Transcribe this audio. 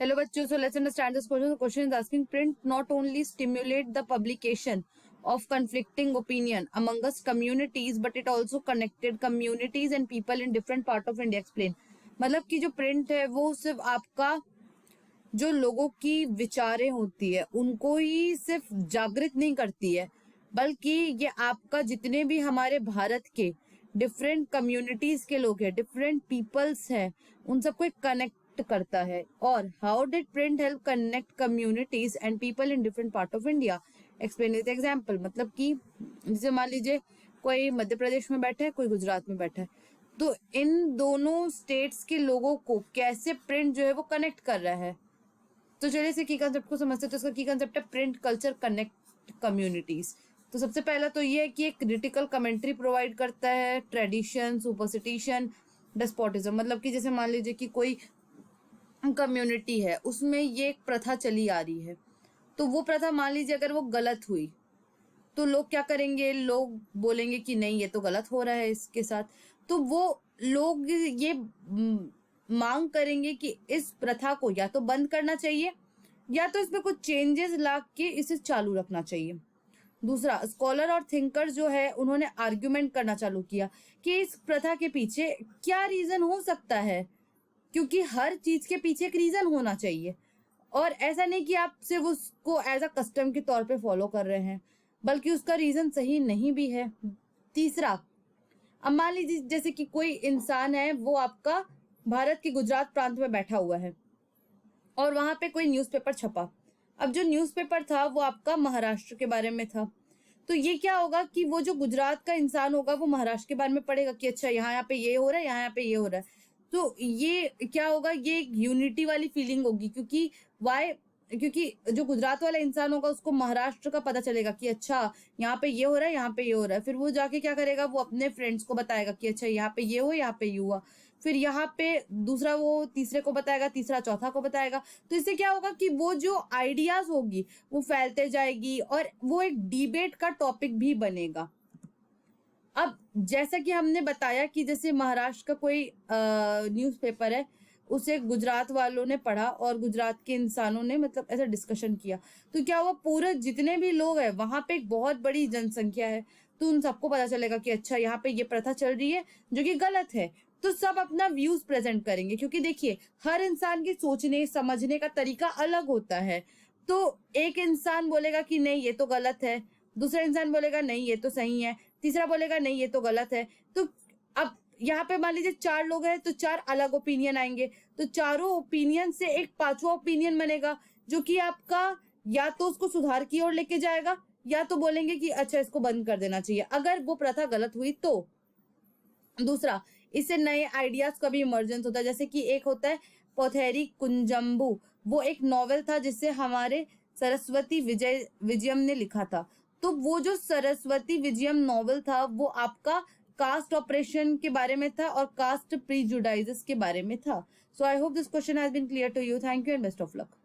Hello बच्चों, so let's understand this question. The question is asking print not only stimulate the publication of conflicting opinion among us communities, but it also connected communities and people in different part of India. Explain. मतलब कि जो print है वो सिर्फ आपका जो लोगों की विचारें होती है उनको ही सिर्फ जागृत नहीं करती है, बल्कि ये आपका जितने भी हमारे भारत के डिफरेंट कम्युनिटीज के लोग हैं, डिफरेंट पीपल्स हैं, उन सबको एक कनेक्ट करता है. और how did print help connect communities and people in different part of India? Explain with example. मतलब कि जैसे मान लीजिए कोई मध्य प्रदेश में बैठा है, कोई गुजरात में बैठा है, तो इन दोनों स्टेट्स के लोगों को कैसे प्रिंट जो है वो कनेक्ट कर रहा है. तो चलिए इसे की कंसेप्ट को समझते हैं. तो इसका की कंसेप्ट है प्रिंट कल्चर कनेक्ट कम्युनिटीज. तो सबसे पहला तो ये है कि एक क्रिटिकल कमेंट्री प्रोवाइड करता है, ट्रेडिशन, सुपरस्टिशन, डेस्पोटिज्म. मतलब कि जैसे मान लीजिए कि कोई कम्युनिटी है, उसमें ये एक प्रथा चली आ रही है, तो वो प्रथा मान लीजिए अगर वो गलत हुई तो लोग क्या करेंगे, लोग बोलेंगे कि नहीं ये तो गलत हो रहा है इसके साथ. तो वो लोग ये मांग करेंगे कि इस प्रथा को या तो बंद करना चाहिए या तो इसमें कुछ चेंजेस ला के इसे चालू रखना चाहिए. दूसरा, स्कॉलर और थिंकर जो है उन्होंने आर्ग्यूमेंट करना चालू किया कि इस प्रथा के पीछे क्या रीजन हो सकता है, क्योंकि हर चीज के पीछे एक रीजन होना चाहिए और ऐसा नहीं कि आप सिर्फ उसको एज अ कस्टम के तौर पे फॉलो कर रहे हैं, बल्कि उसका रीजन सही नहीं भी है. तीसरा, अब मान लीजिए जैसे कि कोई इंसान है, वो आपका भारत के गुजरात प्रांत में बैठा हुआ है और वहां पे कोई न्यूज़पेपर छपा. अब जो न्यूज़पेपर था वो आपका महाराष्ट्र के बारे में था. तो ये क्या होगा कि वो जो गुजरात का इंसान होगा वो महाराष्ट्र के बारे में पढ़ेगा कि अच्छा यहाँ पे ये हो रहा है, यहाँ पे ये हो रहा है. तो ये क्या होगा, ये एक यूनिटी वाली फीलिंग होगी, क्योंकि जो गुजरात वाला इंसान होगा उसको महाराष्ट्र का पता चलेगा कि अच्छा यहाँ पे ये हो रहा है, यहाँ पे ये हो रहा है. फिर वो जाके क्या करेगा, वो अपने फ्रेंड्स को बताएगा कि अच्छा यहाँ पे ये हो, यहाँ पे ये हुआ. फिर यहाँ पे दूसरा वो तीसरे को बताएगा, तीसरा चौथा को बताएगा. तो इससे क्या होगा कि वो जो आइडियाज होगी वो फैलते जाएगी और वो एक डिबेट का टॉपिक भी बनेगा. अब जैसा कि हमने बताया कि जैसे महाराष्ट्र का कोई न्यूज़पेपर है, उसे गुजरात वालों ने पढ़ा और गुजरात के इंसानों ने मतलब ऐसा डिस्कशन किया, तो क्या हुआ, पूरे जितने भी लोग हैं वहां पे एक बहुत बड़ी जनसंख्या है, तो उन सबको पता चलेगा कि अच्छा यहाँ पे ये प्रथा चल रही है जो कि गलत है. तो सब अपना व्यूज प्रेजेंट करेंगे, क्योंकि देखिए हर इंसान के सोचने समझने का तरीका अलग होता है. तो एक इंसान बोलेगा कि नहीं ये तो गलत है, दूसरा इंसान बोलेगा नहीं ये तो सही है, तीसरा बोलेगा नहीं ये तो गलत है. तो अब यहाँ पे मान लीजिए 4 लोग हैं तो 4 अलग ओपिनियन आएंगे, तो चारों ओपिनियन से एक 5वां ओपिनियन बनेगा जो कि आपका या तो उसको सुधार की ओर लेके जाएगा या तो बोलेंगे कि अच्छा इसको बंद कर देना चाहिए अगर वो प्रथा गलत हुई तो. दूसरा, इससे नए आइडियाज का भी इमर्जेंस होता है. जैसे कि एक होता है पोथेरी कुंजम्बू, वो एक नॉवेल था जिससे हमारे सरस्वती विजयम ने लिखा था. तो वो जो सरस्वती विजयम नॉवेल था वो आपका कास्ट ऑपरेशन के बारे में था और कास्ट प्रीजुडाइजेस के बारे में था. So I hope this question has been clear to you. Thank you and best of luck.